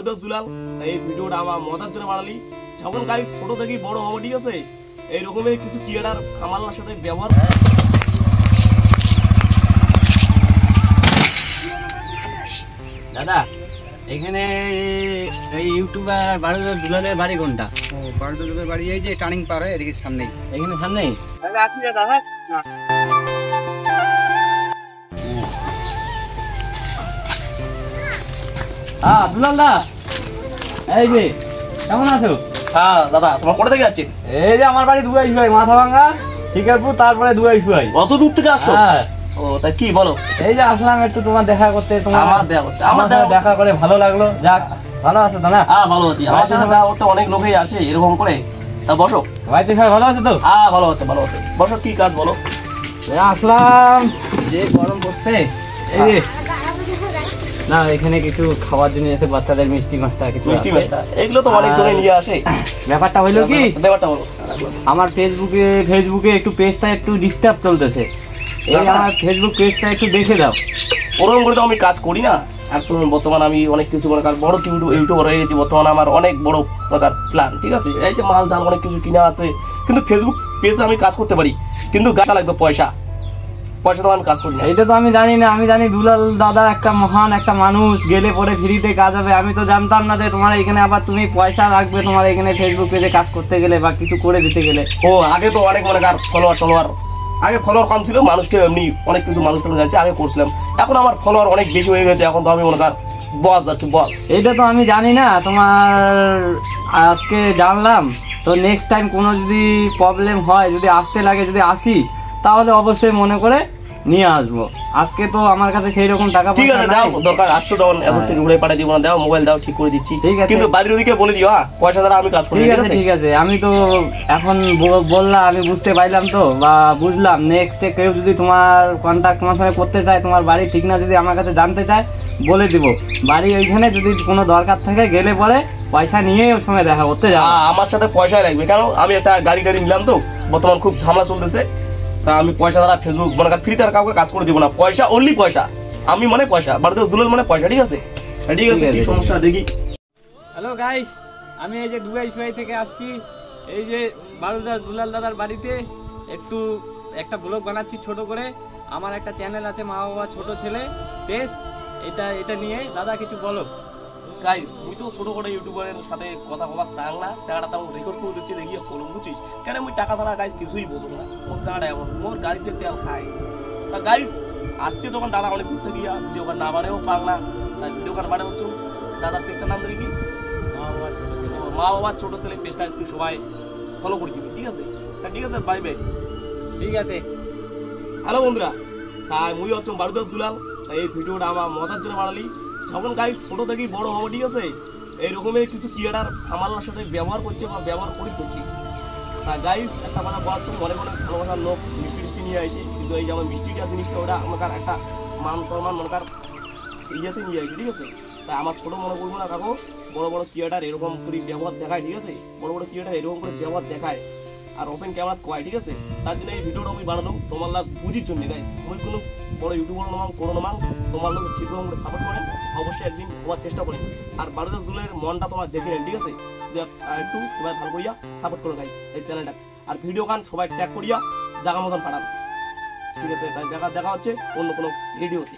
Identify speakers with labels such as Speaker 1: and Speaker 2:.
Speaker 1: বারুদাস দুলাল। এই ভিডিওটা আমার মজার জন্য বানালি। যখন গাইস ছোট থেকেই বড় হবো, ঠিক আছে, এইরকমই কিছু ক্রিয়েটার আমার সাথে ব্যবহার।
Speaker 2: দাদা এখানে এই ইউটিউবার বারুদাস দুলালের বাড়ি কোনটা?
Speaker 3: বারুদাস দুলালের বাড়ি এই যে টার্নিং পার হয় এদিকে সামনেই।
Speaker 2: এখানে সামনেই? হ্যাঁ দুলাল দা, এই যে কেমন আছো?
Speaker 1: হ্যাঁ দাদা, তোমার কোথা থেকে যাচ্ছেন?
Speaker 2: এই যে আমার বাড়ি দুয়াইশ ভাই, মাথা ভাঙা শিকারপুর, তারপরে দুয়াইশ ভাই।
Speaker 1: অত দূর থেকে আসছো?
Speaker 2: হ্যাঁ।
Speaker 1: ও তাই কি বলো?
Speaker 2: এই যে আসলাম একটু তোমার দেখা করতে, তোমার
Speaker 1: আমার
Speaker 2: দেখা করে ভালো লাগলো। যাক, ভালো আছো তো না?
Speaker 1: হ্যাঁ ভালো আছি। আমার সাথে দেখা করতে অনেক লোকই আসে এরকম করে। তা বসো।
Speaker 2: বাড়িতে সবাই ভালো আছে তো?
Speaker 1: হ্যাঁ ভালো আছে, ভালো আছে। বসো, কি কাজ বলো?
Speaker 2: আসলাম যে গরম পড়ছে, এই যে না এখানে কিছু খাবার জিনিস আছে, বাচ্চাদের মিষ্টি মাছটা কিছু,
Speaker 1: মিষ্টি মাছটা এগুলো তো অনেক জনে নিয়ে আসে।
Speaker 2: ব্যাপারটা হইলো কি,
Speaker 1: ব্যাপারটা বলো।
Speaker 2: আমার ফেসবুকে একটু পেজটা একটু ডিস্টার্ব চলতেছে। এই আমার ফেসবুক পেজটা একটু দেখে দাও।
Speaker 1: ওরকম করে তো আমি কাজ করি না। এখন বর্তমানে আমি অনেক কিছু মনে কর বড় ইউটিউবার হয়ে গেছি। বর্তমানে আমার অনেক বড় প্রকার প্ল্যান, ঠিক আছে। এই যে মাল জাল অনেক কিছু কিনা আছে, কিন্তু ফেসবুক পেজে আমি কাজ করতে পারি, কিন্তু গাছা লাগবে পয়সা। পয়সা তো আমি কাজ করি না।
Speaker 2: এটা তো আমি জানি না। আমি জানি দুলাল দাদা একটা মহান একটা মানুষ, গেলে পরে ফ্রিতে কাজ হবে। আমি তো জানতাম না যে তোমার এখানে আবার তুমি পয়সা রাখবে তোমার এখানে ফেসবুক পেজে কাজ করতে গেলে বা কিছু করে দিতে গেলে।
Speaker 1: ও আগে তো অনেক মনে কর ফলোয়ার আগে ফলোয়ার কম ছিল, মানুষকে এমনি অনেক কিছু মানুষ জানছে, আমি করছিলাম। এখন আমার ফলোয়ার অনেক বেশি হয়ে গেছে, এখন তো আমি মনে কর বস আর কি বস।
Speaker 2: এইটা তো আমি জানি না, তোমার আজকে জানলাম। তো নেক্সট টাইম কোনো যদি প্রবলেম হয়, যদি আসতে লাগে, যদি আসি, তাহলে অবশ্যই মনে করে নিয়ে আসবো। আজকে তো আমার কাছে সেই রকম টাকা
Speaker 1: ঠিক আছে, দাও দরকার 800 টাকা এত থেকে ঘুরে পাঠিয়ে দিব না, দাও মোবাইল দাও, ঠিক করে দিচ্ছি। কিন্তু বাড়ির ওদিকে বলে দিও, হ্যাঁ পয়সা দ্বারা আমি কাজ করি।
Speaker 2: ঠিক আছে। আমি তো এখন বললাম, আমি বুঝতে পারলাম তো, বা বুঝলাম নেক্সটে কেউ যদি তোমার কন্ট্যাক্ট তোমার সঙ্গে করতে চায়, তোমার বাড়ি ঠিক না যদি আমার কাছে জানতে চায়, বলে দিব বাড়ি ওইখানে। যদি কোনো দরকার থাকে গেলে পরে পয়সা নিয়ে ওর সঙ্গে দেখা করতে যাও।
Speaker 1: আমার সাথে পয়সা লাগবে, কেন আমি একটা গাড়ি নিলাম তো, বর্তমান খুব ঝামেলা চলতেছে। তা আমি পয়সা দ্বারা ফেসবুক মনে কর ফ্রিতে আর কাউকে কাজ করে দিব না। পয়সা অনলি পয়সা। আমি মানে পয়সা, বারুদাস দুলাল মানে পয়সা, ঠিক আছে। ঠিক আছে, কি সমস্যা দেখি।
Speaker 2: হ্যালো গাইস, আমি এই যে দুয়াইশ ভাই থেকে আসছি। এই যে বারুদাস দুলাল দাদার বাড়িতে একটা ব্লগ বানাচ্ছি ছোট করে। আমার একটা চ্যানেল আছে, মা বাবা ছোট ছেলে পেজ, এটা নিয়ে দাদা কিছু বলো।
Speaker 1: গাইস মুই তো ছোট করে ইউটিউবারের সাথে কথা বলা চাং না, টাকাটা তাও রেকর্ড করে দিচ্ছি, দেখি হলো বুঝছিস। কেন মুই টাকা ছাড়া গাইস কিছুই বুঝবো না। ওর টাকাটা এমন মোর গাড়িতে তেল খাই। তা গাইস আসছে যখন দাদা অনেক ঘুরতে গিয়া ভিডিও কার না বানেও পার না, ভিডিও কার বানে হচ্ছে দাদার পেজটার নাম ধরে কি মা বাবার ছোট ছেলে পেজটা একটু সবাই ফলো করে দিবি, ঠিক আছে। তা ঠিক আছে, বাই বাই।
Speaker 2: ঠিক আছে।
Speaker 1: হ্যালো বন্ধুরা, তাই মুই হচ্ছে বারুদাস দুলাল। তাই এই ভিডিওটা আমার মজার জন্য বানালি। যখন গাইস ছোট থেকেই বড় হবো, ঠিক আছে, এইরকমই কিছু ক্রিয়েটার আমার সাথে ব্যবহার করছে বা ব্যবহার করে করছি। তা গাইস একটা কথা বলছো, অনেক ভালোবাসার লোক মিষ্টি নিয়ে আসে, কিন্তু এই যে আমার মিষ্টিটা জিনিসটা ওটা আমার একটা মান সম্মান মনে কর ইয়েতে নিয়ে আসে, ঠিক আছে। তাই আমার ছোট মনে করবো না কাকু, বড় বড় ক্রিয়েটার এরকম করে ব্যবহার দেখায়, ঠিক আছে। বড় বড় ক্রিয়েটার এরকম করে ব্যবহার দেখায় আর ওপেন ক্যামেরা কয়, ঠিক আছে। তার জন্য এই ভিডিওটা আমি বানালাম তোমার লাভ বুঝির জন্য গাইস। তুমি কোনো বড় ইউটিউবার নাম করো না, তোমার লোক ঠিক রকম করে সাপোর্ট করেন, অবশ্যই একদিন হওয়ার চেষ্টা করেন। আর বারুদাস দুলালের মনটা তোমার দেখে নেন, ঠিক আছে। একটু সবাই ভালো করিয়া সাপোর্ট করো গাইস এই চ্যানেলটা। আর ভিডিও গান সবাই ট্যাগ করিয়া জায়গা মতন পাঠান, ঠিক আছে। তাই দেখা হচ্ছে অন্য কোনো ভিডিওতে।